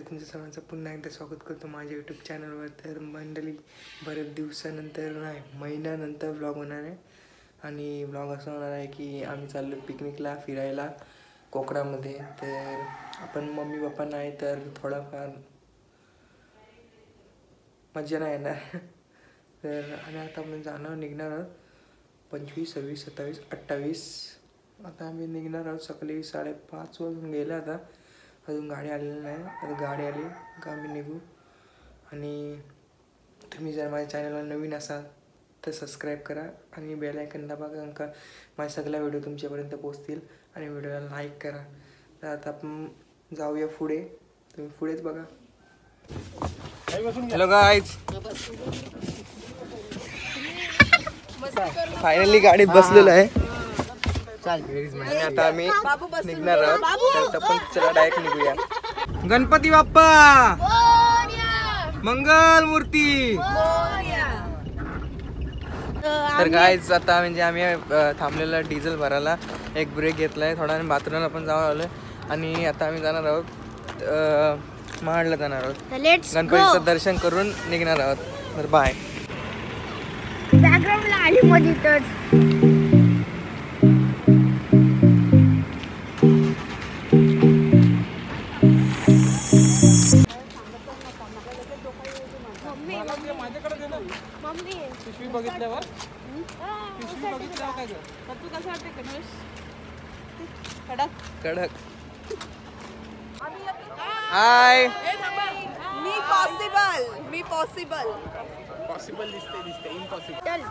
तुमच्या सर्वांचं पुन्हा एकदा स्वागत करतो माझ्या यूट्यूब चॅनलवर. तर मंडळी, बरेच दिवसानंतर नाही महिन्यानंतर व्लॉग होणार आहे. आणि व्लॉग असं होणार आहे की आम्ही चाललो पिकनिकला फिरायला कोकणामध्ये. तर आपण मम्मी पप्पा नाही तर थोडाफार मजा नाही येणार. तर आणि आता आपण निघणार आहोत 25, 26, 27, 28. आता आम्ही निघणार आहोत. सकाळी 5:30 वाजून गेले. आता अजून गाडी आलेली नाही. आता गाडी आली का आम्ही निघू. आणि तुम्ही जर माझ्या चॅनलवर नवीन असाल तर सबस्क्राईब करा आणि बेल आयकन दाबा, कारण का माझे सगळ्या व्हिडिओ तुमच्यापर्यंत पोहोचतील. आणि व्हिडिओला लाईक करा. तर आता आपण जाऊया पुढे. तुम्ही पुढेच बघा. हॅलो गाईज, फायनली गाडीत बसलेलो आहे. आणि आता आम्ही निघणार आहोत. तर पण चला डायरेक्ट निघूया. गणपती बाप्पा मंगल मूर्ती. तर गाईज आता म्हणजे आम्ही थांबलेला डिझेल भरायला एक ब्रेक घेतलाय. थोडा वेळ बाथरूमला पण जाऊन आलोय. आणि आता आम्ही जाणार आहोत महाडला जाणार आहोत. गणपतीचं दर्शन करून निघणार आहोत. तर बाय. बॅकग्राऊंडला आली मध्ये तर बघितल्यावर काय तू कसं वाटतं गणेश? कडक कडक. हाय. मी पॉसिबल दिसते इम्पॉसिबल.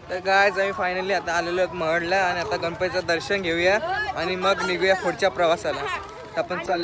तर गाइस आम्ही फायनली आता आलेलो आहोत महडला. आणि आता गणपतीचं दर्शन घेऊया आणि मग निघूया पुढच्या प्रवासाला. आपण चाललो.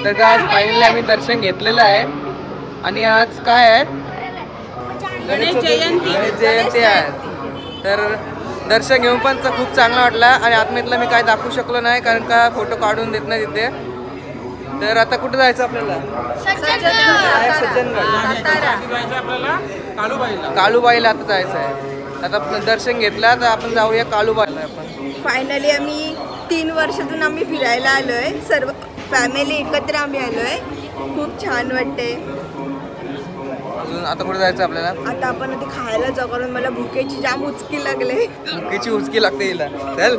तर आज फायनली आम्ही दर्शन घेतलेलं आहे. आणि आज काय आहे? गणेश जयंती आहे. तर दर्शन घेऊन पण खूप चांगला वाटला. आणि आतमधला मी काय दाखवू शकलो नाही कारण का फोटो काढून देत नाही तिथे. तर आता कुठे जायचं आपल्याला? काळूबाईला आता जायचं आहे. आता दर्शन घेतला तर आपण जाऊया काळूबाईला. आपण फायनली आम्ही 3 वर्षातून आम्ही फिरायला आलोय. सर्व फॅमिली एकत्र आम्ही आलोय. खूप छान वाटते. अजून आता कुठे जायचं आपल्याला? आता आपण ते खायला जाऊ, कारण मला भुकेची जाम उचकी लागले. भुकेची उचकी लागते हिला. चल.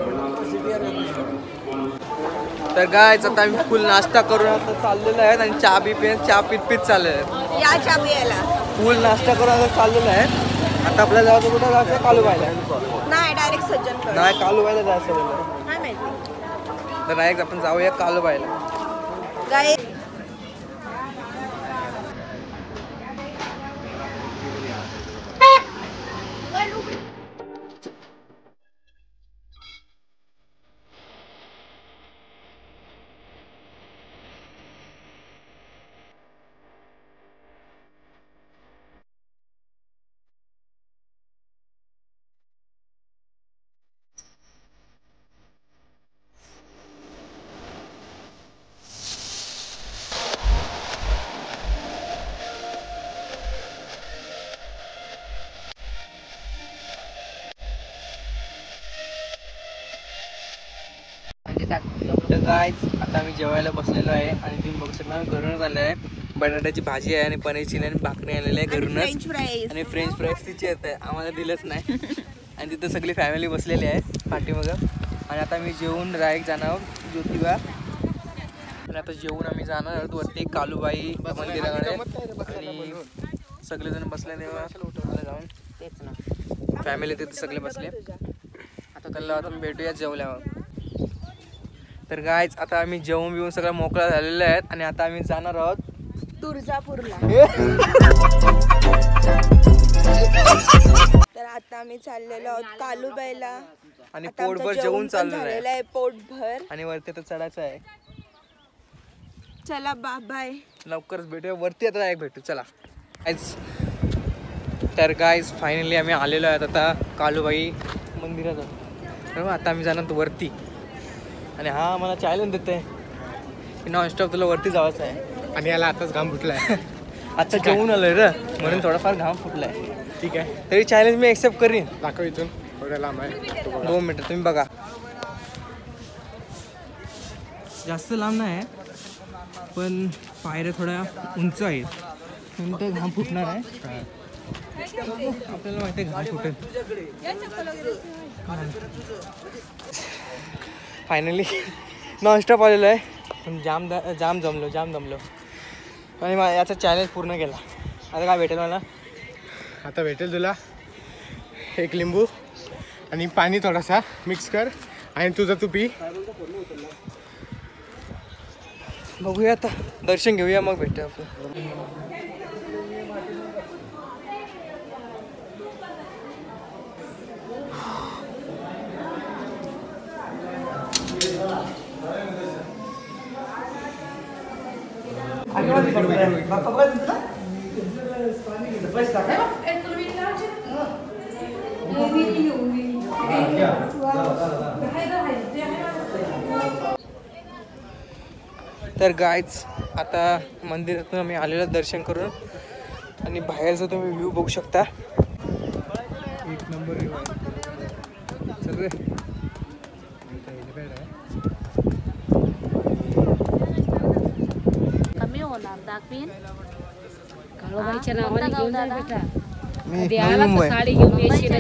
तर गायच आता आम्ही फुल नाश्ता करून आता चाललेलो आहे. आणि चहा पीत चाललेलो आहे. या चहा प्यायला फुल नाश्ता करून आता चाललेलो आहे. आता आपल्याला जायचं कुठं जायचं? काळूबाईला. नाही, डायरेक्ट सज्जनगड. नाही, काळूबाईला जायचं. नाही माहिती. तर डायरेक्ट आपण जाऊया काळूबाईला. गाय तर गाईज आता आम्ही जेवायला बसलेलो आहे. आणि तुम्ही बघू शकता घरूनच आले आहे. बटाट्याची भाजी आहे आणि पनीर चिली आणि भाकरी आलेली आहे घरूनच. आणि फ्रेंच फ्राईज तिची येत आहे, आम्हाला दिलंच नाही. आणि तिथं सगळी फॅमिली बसलेली आहे पाठीमागं. आणि आता आम्ही जेवून डायरेक्ट जाणार आहोत ज्योतिबा. आणि आता जेवून आम्ही जाणार आहोत वरती काळूबाई मंदिराकडे. आणि सगळेजण बसले जाऊन फॅमिली तिथे सगळे बसले. आता कल्ला आता भेटूया जेवल्यावर. तर गाईज आता आम्ही जेवण बिवून सगळं मोकळा झालेलं आहेत आणि आता आम्ही जाणार आहोत तुळजापूरला. तर आता आम्ही चाललेलो आहोत कालूबाईला आणि पोटभर जेवून चाललेलं आहे पोटभर आणि वरती तर चढायचं आहे. चला बाय लवकरच भेटूया वरती आता एक भेटू चला गाईज. तर गाईज फायनली आम्ही आलेलो आहेत आता कालूबाई मंदिरात. तर आता आम्ही जाणार वरती आणि हा मला चॅलेंज देत आहे की नॉनस्टॉप तुला वरती जायचं आहे आणि याला आताच घाम फुटलाय. आता जेवून आलोय रे म्हणून थोडाफार घाम फुटलाय. ठीक आहे तरी चॅलेंज मी एक्सेप्ट करीन. दाखव इथून थोड्या लांब आहे. 2 मिनिटं तुम्ही बघा. जास्त लांब नाही पण पायऱ्या थोड्या उंच आहेत नंतर घाम फुटणार आहे. आपल्याला माहिती आहे घाम फुटेल. फायनली नॉनस्टॉप आलेलो आहे पण जाम जमलो आणि याचा चॅलेंज पूर्ण केला. आता काय भेटेल मला? आता भेटेल तुला एक लिंबू आणि पाणी थोडासा मिक्स कर आणि तुझं तू पी. बघूया आता दर्शन घेऊया मग भेटूया आपण. तर गाईज आता मंदिरातून आम्ही आलेलं दर्शन करून आणि बाहेरचा तुम्ही व्ह्यू बघू शकता. एक नंबर व्ह्यू आहे सगळे. कमी होणार दाखवीन काळूबाईच्या नावाने घेऊन जा बेटा. मी कधी आला तर साडी घेऊन येशील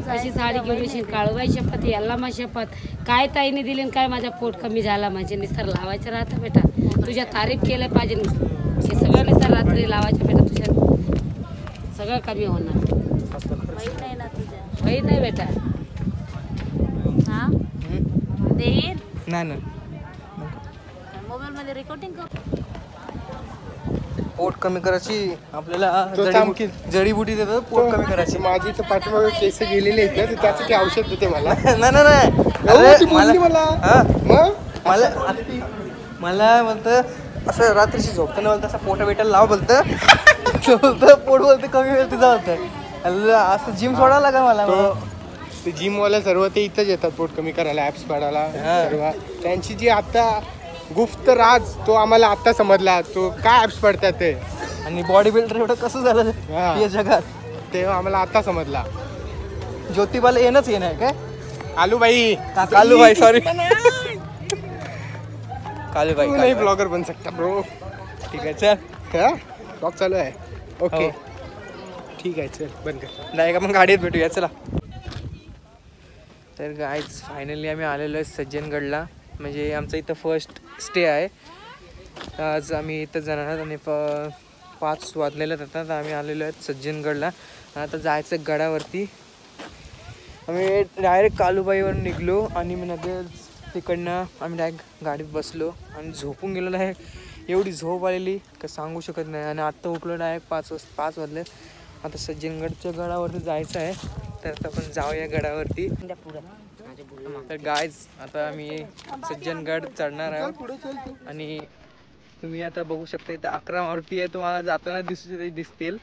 कशी साडी घेऊन येशील. काळूबाई शपथ यल्लामा शपथ काय ताईने दिली काय माझा पोट कमी झाला म्हणजे निस्तर लावायचं राहतं बेटा. तुझ्या तारीफ केलं पाहिजे हे सगळं निस्तर रात्री लावायचं बेटा. तुझ्या सगळं कमी होणार. माहीत नाही बेटा. हा देईन नाही मोबाईल मध्ये रेकॉर्डिंग कर. पोट कमी करायची आपल्याला जडीबुटी देतात पोट कमी करायची. माझी तर पाठीमागे केस गेलेले आहेत ना तर त्याचं ते औषध देते मला. नाही मग मला म्हणतं असं रात्रीची झोपताना बोलतं असं पोटा बिटाला लाव बोलतं. पोट बोलतं कमी वेळ तुझा होतं असं जिम सोडावं लागेल मला. ते जिमवाला सर्व ते इथंच येतात पोट कमी करायला ॲप्स पाडायला सर्व. त्यांची जी आता गुप्त राज तो आम्हाला आता समजला. तो काय ॲप्स पडतात ते आणि बॉडी बिल्डर एवढं कसं झालं या जगात तेव्हा आम्हाला आता समजला. ज्योतिबाला येणं काय कालूबाई कालूबाई सॉरी कालूबाई नाही ब्लॉगर बन सकता ब्रो. ठीक आहे चल हा ब्लॉग चालू आहे. ओके ठीक आहे चल बंद कर. नाही का मग गाडीत भेटूया चला. तर गाईज फायनली आम्ही आलेलो आहे सज्जनगडला. म्हणजे आमचं इथं फर्स्ट स्टे आहे. आज आम्ही इथं जाणार आहोत आणि 5 वाजलेले जातात. आम्ही आलेलो आहेत सज्जनगडला. आता जायचं गडावरती. आम्ही डायरेक्ट कालूबाईवर निघलो आणि मी लगेच तिकडनं आम्ही डायरेक्ट गाडीत बसलो आणि झोपून गेलो. डायरेक्ट एवढी झोप आलेली का सांगू शकत नाही. आणि आत्ता उठलो डायरेक्ट 5 वाजले. आता सज्जनगडच्या गडावरती जायचं आहे तर आता आपण जाऊया गडावरती. तर गाईज आता आम्ही सज्जनगड चढणार आहोत आणि तुम्ही आता बघू शकता इथं 11 मारुती आहे. तुम्हाला जाताना दिसतील.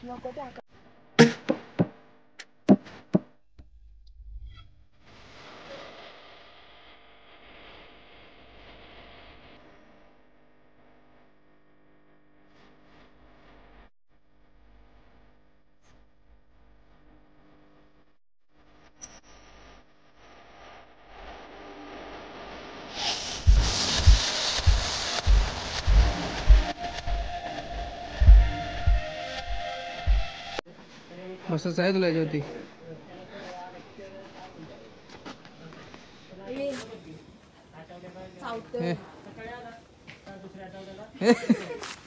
मस्तच आहे तुला ज्योती.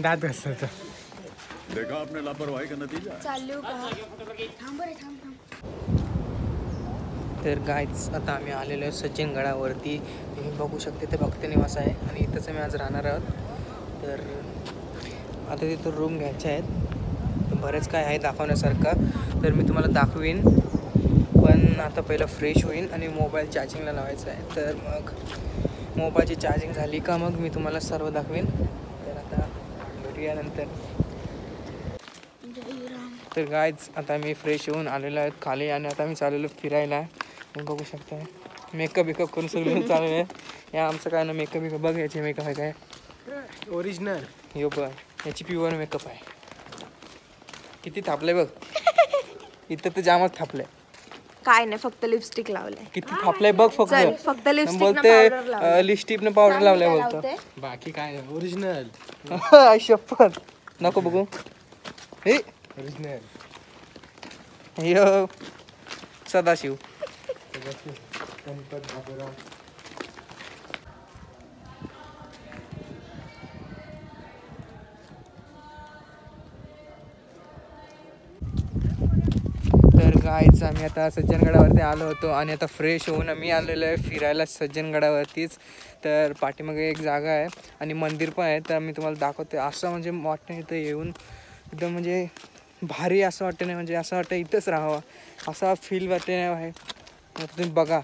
दात घासत देखा आपने लापरवाही का नतीजा. चालू का? थांब रे थांब. तर गाईच आता आम्ही आलेलो आहे सज्जनगडावरती. तुम्ही बघू शकते ते भक्त निवास आहे आणि इथंच आम्ही आज राहणार आहोत. तर आता तिथं रूम घ्यायच्या आहेत. बरेच काय आहे दाखवण्यासारखं, तर मी तुम्हाला दाखवीन. पण आता पहिलं फ्रेश होईन आणि मोबाईल चार्जिंगला लावायचा आहे. तर मग मोबाईलची चार्जिंग झाली का मग मी तुम्हाला सर्व दाखवीन. तर आता भेटूया नंतर. तर गाईज आता मी फ्रेश होऊन आलेलो आहे खाली आणि आता मी चाललेलो फिरायला. तुम्ही बघू शकता मेकअप बिकअप करून सगळं चालू आहे. या आमचं काय ना मेकअप बिकअप बघ, याचे मेकअप आहे काय ओरिजिनल. यो बघ, याची प्युअर मेकअप आहे. किती थापलंय बघ. इथं तर जामच थापलंय. काय नाही, फक्त लिपस्टिक लावलंय. किती थापलंय बघ फक्त. चल, फक्त लिपस्टिक बोलते लिपस्टिक पावडर लावलंय बोलतो. बाकी काय नाही, ओरिजिनल. शपथ नको बघू. हे ओरिजिनल. यो सदाशिव. गणपत बाबूराव. तर गाईच आम्ही आता सज्जनगडावरती आलो होतो आणि आता फ्रेश होऊन आम्ही आलेलो आहे फिरायला सज्जनगडावरतीच. तर पाठीमागे एक जागा आहे आणि मंदिर पण आहे, तर मी तुम्हाला दाखवते. असं म्हणजे वाटतं इथं येऊन एकदम म्हणजे भारी असं वाटतं नाही, म्हणजे असं वाटतं इथंच राहावं असा फील वाटते नाही आहे. तुम्ही बघा.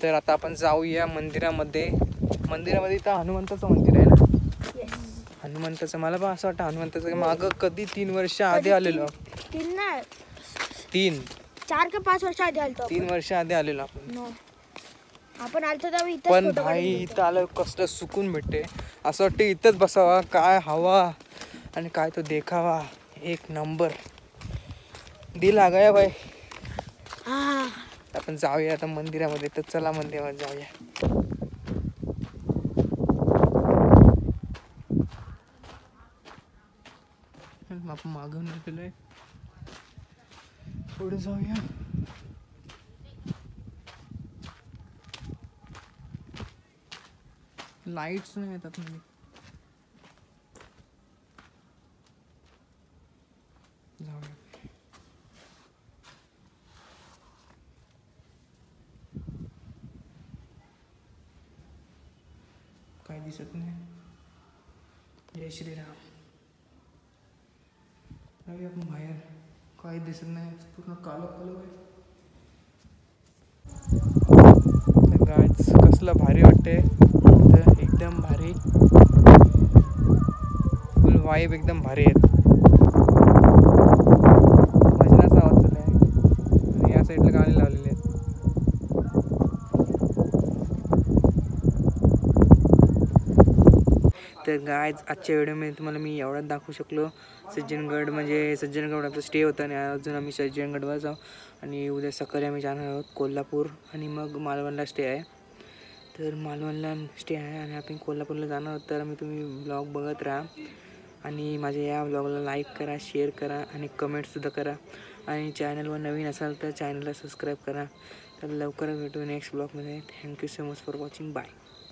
तर आता आपण जाऊया मंदिरामध्ये. इथं हनुमंताचं मंदिर आहे ना. हनुमंताचं मला पण असं वाटतं हनुमंताचं मागं कधी 3 वर्ष आधी आलेलो. 4 का 5 वर्ष आधी आलतो 3 वर्ष आधी आलेलो आपण आलतो तेव्हा इथं. पण भाई इथं आलं कसलं सुकून भेटते. असं वाटतं इथंच बसावा. काय हवा आणि काय तो देखावा, एक नंबर. दिल आ गया भाई. आपण जाऊया आता मंदिरामध्ये. तर चला मंदिरामध्ये जाऊया. आपण मागून गेलोय, पुढे जाऊया. लाईट्स नाही येतात म्हणजे. जाऊया. काय दिसत नाही. जय श्रीराम. जाऊया आपण बाहेर. काही दिसत नाही, पूर्ण कालो कालो आहे. गायच कसलं भारी वाटते. एकदम भारी, फुल वाईब एकदम भारी आहेत. भजनाचा आवाज चालू आहे आणि या साईडला गाणी लावलेली आहेत. तर गायज आजच्या व्हिडिओमध्ये तुम्हाला मी एवढंच दाखवू शकलो. सज्जनगड म्हणजे सज्जनगड आपलं स्टे होतं आणि अजून आम्ही सज्जनगडवर जाऊ आणि उद्या सकाळी आम्ही जाणार आहोत कोल्हापूर आणि मग मालवणला स्टे आहे. तर मालवणला स्टे आहे आणि आपण कोल्हापूरला जाणार आहोत. तर तुम्ही ब्लॉग बघत राहा आणि माझ्या या ब्लॉगला लाईक करा, शेअर करा आणि कमेंटसुद्धा करा. आणि चॅनलवर नवीन असाल तर चॅनलला सबस्क्राईब करा. तर लवकरच भेटू नेक्स्ट ब्लॉगमध्ये. Thank you so much for watching. Bye.